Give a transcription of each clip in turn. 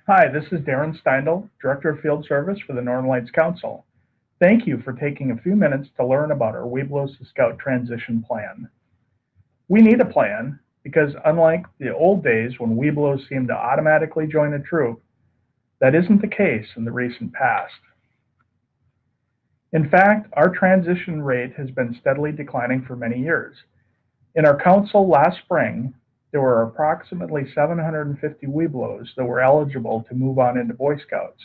Hi, this is Darren Steindl, Director of Field Service for the Northern Lights Council. Thank you for taking a few minutes to learn about our Webelos to Scout transition plan. We need a plan because unlike the old days when Webelos seemed to automatically join a troop, that isn't the case in the recent past. In fact, our transition rate has been steadily declining for many years. In our council last spring, there were approximately 750 Webelos that were eligible to move on into Boy Scouts.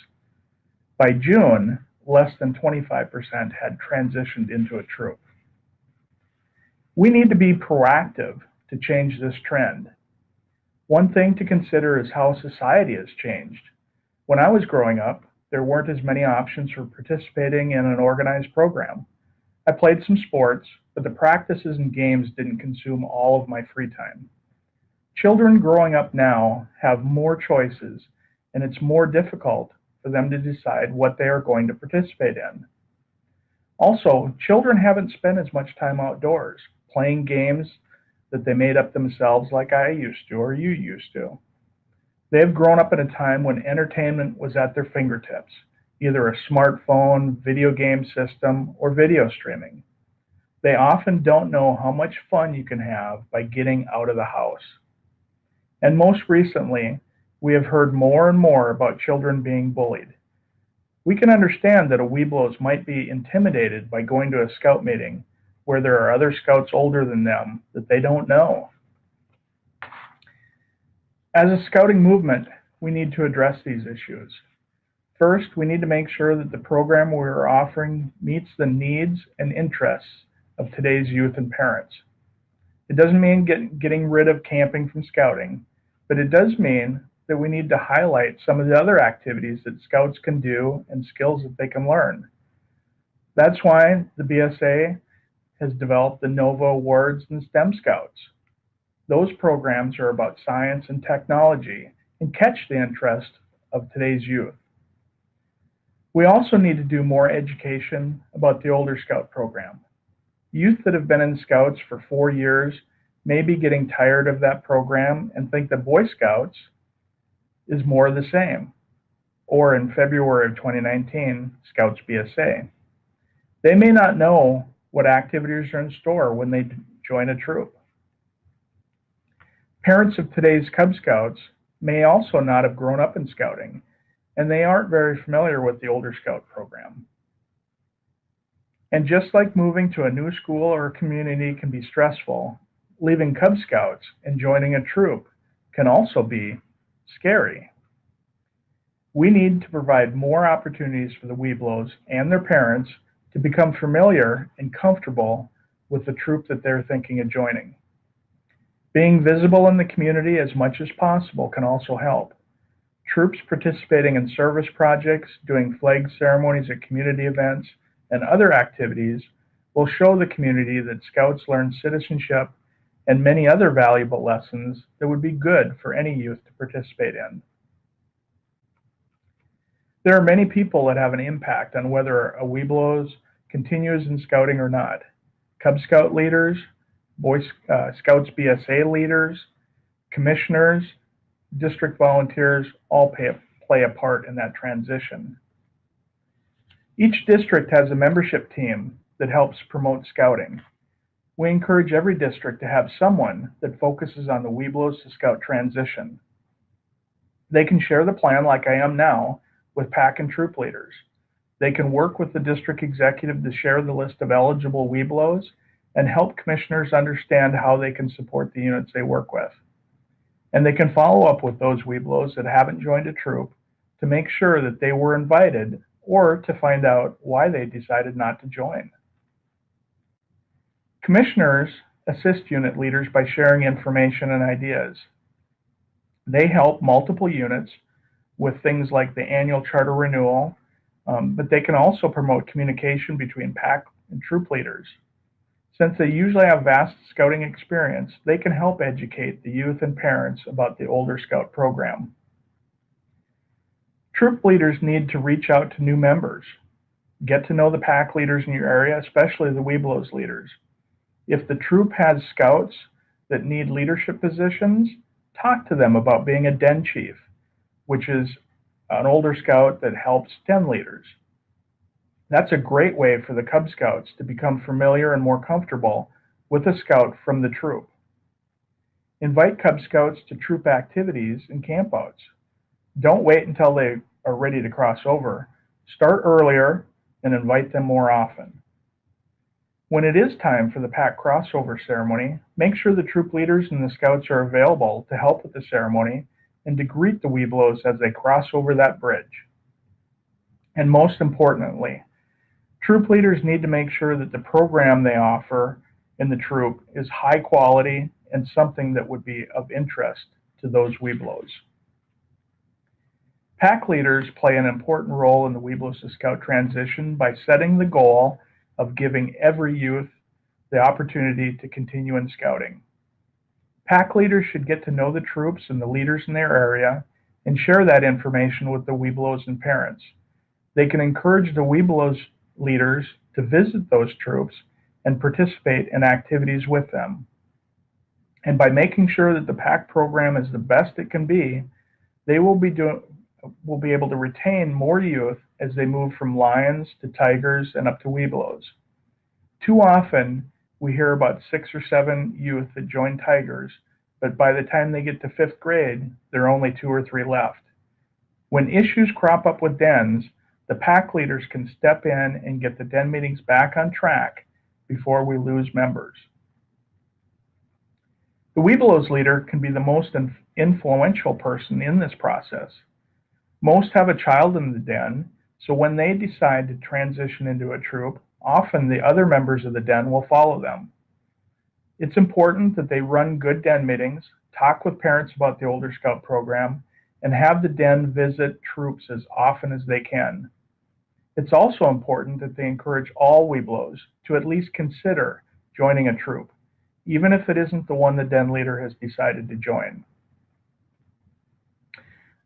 By June, less than 25% had transitioned into a troop. We need to be proactive to change this trend. One thing to consider is how society has changed. When I was growing up, there weren't as many options for participating in an organized program. I played some sports, but the practices and games didn't consume all of my free time. Children growing up now have more choices, and it's more difficult for them to decide what they are going to participate in. Also, children haven't spent as much time outdoors, playing games that they made up themselves like I used to or you used to. They have grown up in a time when entertainment was at their fingertips, either a smartphone, video game system, or video streaming. They often don't know how much fun you can have by getting out of the house. And most recently, we have heard more and more about children being bullied. We can understand that a Webelos might be intimidated by going to a scout meeting where there are other scouts older than them that they don't know. As a scouting movement, we need to address these issues. First, we need to make sure that the program we are offering meets the needs and interests of today's youth and parents. It doesn't mean getting rid of camping from scouting, but it does mean that we need to highlight some of the other activities that scouts can do and skills that they can learn. That's why the BSA has developed the NOVA Awards and STEM Scouts. Those programs are about science and technology and catch the interest of today's youth. We also need to do more education about the older Scout program. Youth that have been in Scouts for 4 years may be getting tired of that program and think that Boy Scouts is more of the same, or in February of 2019, Scouts BSA. They may not know what activities are in store when they join a troop. Parents of today's Cub Scouts may also not have grown up in scouting, and they aren't very familiar with the older Scout program. And just like moving to a new school or community can be stressful, leaving Cub Scouts and joining a troop can also be scary. We need to provide more opportunities for the Webelos and their parents to become familiar and comfortable with the troop that they're thinking of joining. Being visible in the community as much as possible can also help. Troops participating in service projects, doing flag ceremonies at community events, and other activities will show the community that Scouts learn citizenship and many other valuable lessons that would be good for any youth to participate in. There are many people that have an impact on whether a Webelos continues in scouting or not. Cub Scout leaders, Boy Scouts BSA leaders, commissioners, district volunteers all play a part in that transition. Each district has a membership team that helps promote scouting. We encourage every district to have someone that focuses on the Webelos to Scout transition. They can share the plan like I am now with pack and troop leaders. They can work with the district executive to share the list of eligible Webelos and help commissioners understand how they can support the units they work with. And they can follow up with those Webelos that haven't joined a troop to make sure that they were invited or to find out why they decided not to join. Commissioners assist unit leaders by sharing information and ideas. They help multiple units with things like the annual charter renewal, but they can also promote communication between pack and troop leaders. Since they usually have vast scouting experience, they can help educate the youth and parents about the older Scout program. Troop leaders need to reach out to new members. Get to know the pack leaders in your area, especially the Webelos leaders. If the troop has Scouts that need leadership positions, talk to them about being a den chief, which is an older scout that helps den leaders. That's a great way for the Cub Scouts to become familiar and more comfortable with a scout from the troop. Invite Cub Scouts to troop activities and campouts. Don't wait until they are ready to cross over. Start earlier and invite them more often. When it is time for the pack crossover ceremony, make sure the troop leaders and the scouts are available to help with the ceremony and to greet the Webelos as they cross over that bridge. And most importantly, troop leaders need to make sure that the program they offer in the troop is high quality and something that would be of interest to those Webelos. Pack leaders play an important role in the Webelos to Scout transition by setting the goal of giving every youth the opportunity to continue in scouting. Pack leaders should get to know the troops and the leaders in their area and share that information with the Webelos and parents. They can encourage the Webelos leaders to visit those troops and participate in activities with them. And by making sure that the pack program is the best it can be, they will be able to retain more youth as they move from lions to tigers and up to Webelos. Too often, we hear about 6 or 7 youth that join tigers, but by the time they get to 5th grade, there are only 2 or 3 left. When issues crop up with dens, the pack leaders can step in and get the den meetings back on track before we lose members. The Webelos leader can be the most influential person in this process. Most have a child in the den, so when they decide to transition into a troop, often the other members of the den will follow them. It's important that they run good den meetings, talk with parents about the Older Scout program, and have the den visit troops as often as they can. It's also important that they encourage all Webelos to at least consider joining a troop, even if it isn't the one the den leader has decided to join.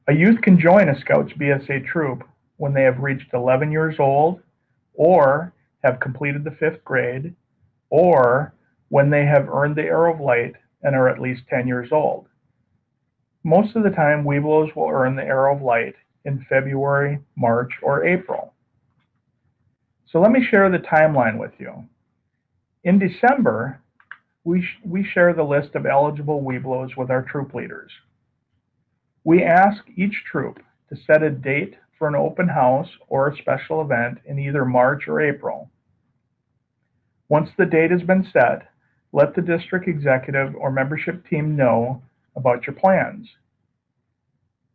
A youth can join a Scouts BSA troop when they have reached 11 years old, or have completed the 5th grade, or when they have earned the Arrow of Light and are at least 10 years old. Most of the time, Webelos will earn the Arrow of Light in February, March, or April. So let me share the timeline with you. In December, we share the list of eligible Webelos with our troop leaders. We ask each troop to set a date for an open house or a special event in either March or April. Once the date has been set, let the district executive or membership team know about your plans.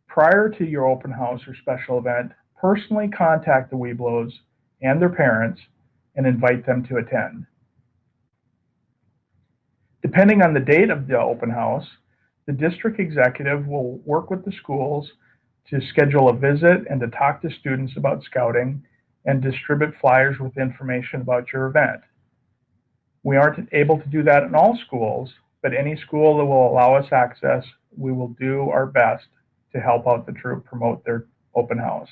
Prior to your open house or special event, personally contact the Webelos and their parents and invite them to attend. Depending on the date of the open house, the district executive will work with the schools to schedule a visit and to talk to students about scouting and distribute flyers with information about your event. We aren't able to do that in all schools, but any school that will allow us access, we will do our best to help out the troop promote their open house.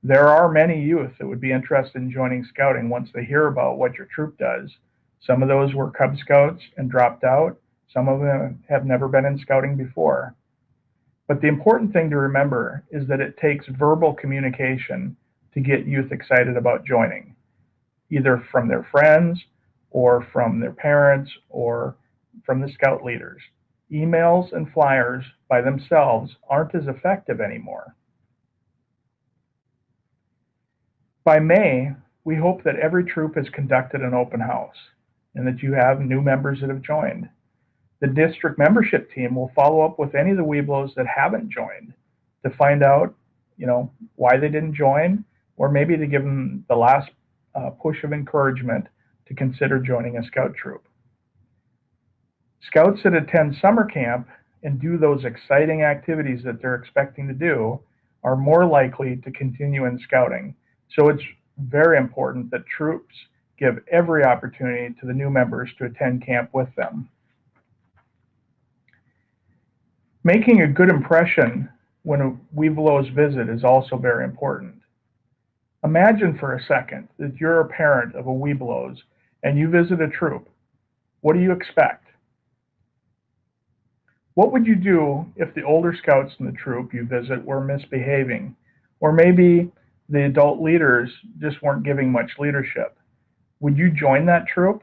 There are many youth that would be interested in joining scouting once they hear about what your troop does. Some of those were Cub Scouts and dropped out. Some of them have never been in scouting before. But the important thing to remember is that it takes verbal communication to get youth excited about joining, either from their friends or from their parents or from the scout leaders. Emails and flyers by themselves aren't as effective anymore. By May, we hope that every troop has conducted an open house and that you have new members that have joined. The district membership team will follow up with any of the Webelos that haven't joined to find out, why they didn't join, or maybe to give them the last push of encouragement to consider joining a scout troop. Scouts that attend summer camp and do those exciting activities that they're expecting to do are more likely to continue in scouting. So it's very important that troops give every opportunity to the new members to attend camp with them. Making a good impression when a Webelos visit is also very important. Imagine for a second that you're a parent of a Webelos and you visit a troop. What do you expect? What would you do if the older scouts in the troop you visit were misbehaving? Or maybe the adult leaders just weren't giving much leadership? Would you join that troop?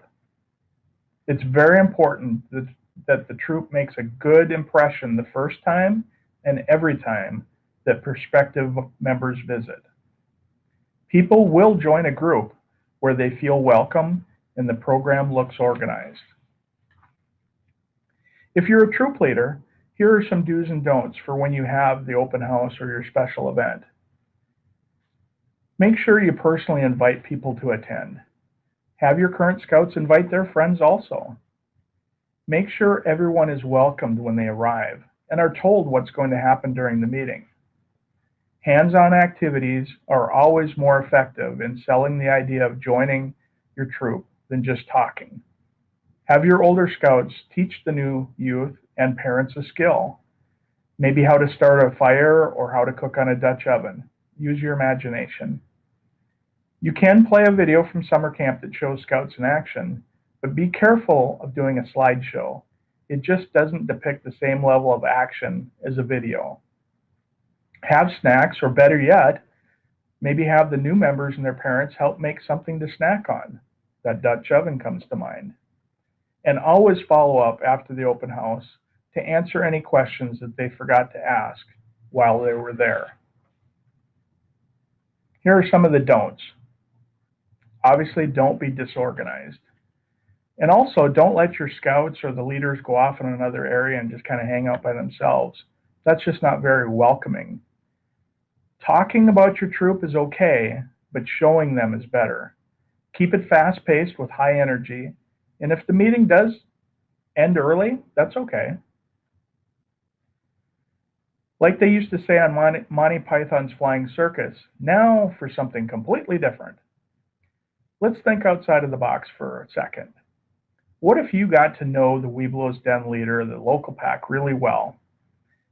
It's very important that the troop makes a good impression the first time and every time that prospective members visit. People will join a group where they feel welcome and the program looks organized. If you're a troop leader, here are some do's and don'ts for when you have the open house or your special event. Make sure you personally invite people to attend. Have your current scouts invite their friends also. Make sure everyone is welcomed when they arrive and are told what's going to happen during the meeting. Hands-on activities are always more effective in selling the idea of joining your troop than just talking. Have your older scouts teach the new youth and parents a skill, maybe how to start a fire or how to cook on a Dutch oven. Use your imagination. You can play a video from summer camp that shows scouts in action, but be careful of doing a slideshow. It just doesn't depict the same level of action as a video. Have snacks, or better yet, maybe have the new members and their parents help make something to snack on. That Dutch oven comes to mind. And always follow up after the open house to answer any questions that they forgot to ask while they were there. Here are some of the don'ts. Obviously, don't be disorganized. And also, don't let your scouts or the leaders go off in another area and just kind of hang out by themselves. That's just not very welcoming. Talking about your troop is okay, but showing them is better. Keep it fast-paced with high energy, and if the meeting does end early, that's okay. Like they used to say on Monty Python's Flying Circus, now for something completely different. Let's think outside of the box for a second. What if you got to know the Webelos Den leader, the local pack, really well?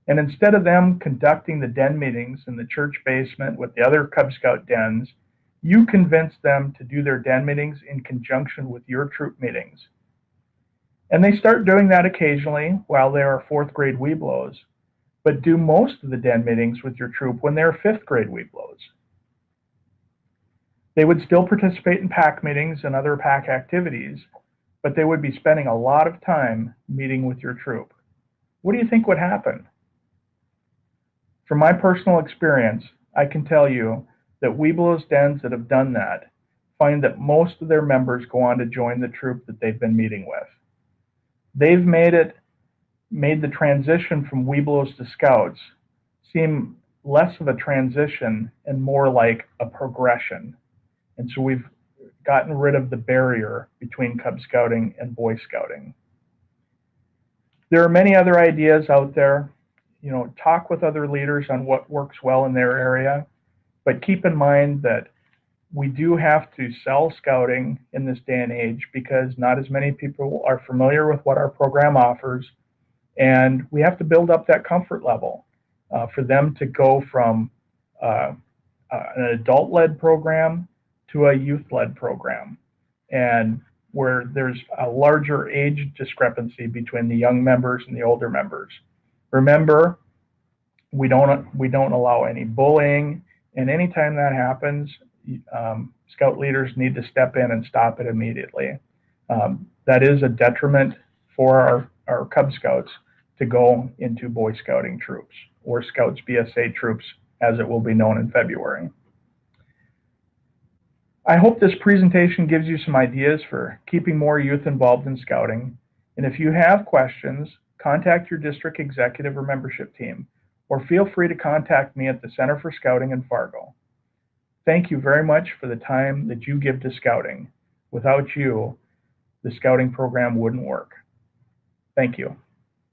And instead of them conducting the den meetings in the church basement with the other Cub Scout dens, you convince them to do their den meetings in conjunction with your troop meetings. And they start doing that occasionally while they are 4th grade Webelos, but do most of the den meetings with your troop when they're 5th grade Webelos. They would still participate in pack meetings and other pack activities, but they would be spending a lot of time meeting with your troop. What do you think would happen? From my personal experience, I can tell you that Webelos dens that have done that find that most of their members go on to join the troop that they've been meeting with. They've made the transition from Webelos to Scouts seem less of a transition and more like a progression. And so we've gotten rid of the barrier between Cub Scouting and Boy Scouting. There are many other ideas out there. Talk with other leaders on what works well in their area, but keep in mind that we do have to sell scouting in this day and age because not as many people are familiar with what our program offers, and we have to build up that comfort level for them to go from an adult-led program to a youth-led program, and where there's a larger age discrepancy between the young members and the older members. Remember, we don't allow any bullying, and anytime that happens, Scout leaders need to step in and stop it immediately. That is a detriment for our Cub Scouts to go into Boy Scouting troops, or Scouts BSA troops, as it will be known in February. I hope this presentation gives you some ideas for keeping more youth involved in Scouting, and if you have questions, contact your district executive or membership team, or feel free to contact me at the Center for Scouting in Fargo. Thank you very much for the time that you give to Scouting. Without you, the Scouting program wouldn't work. Thank you.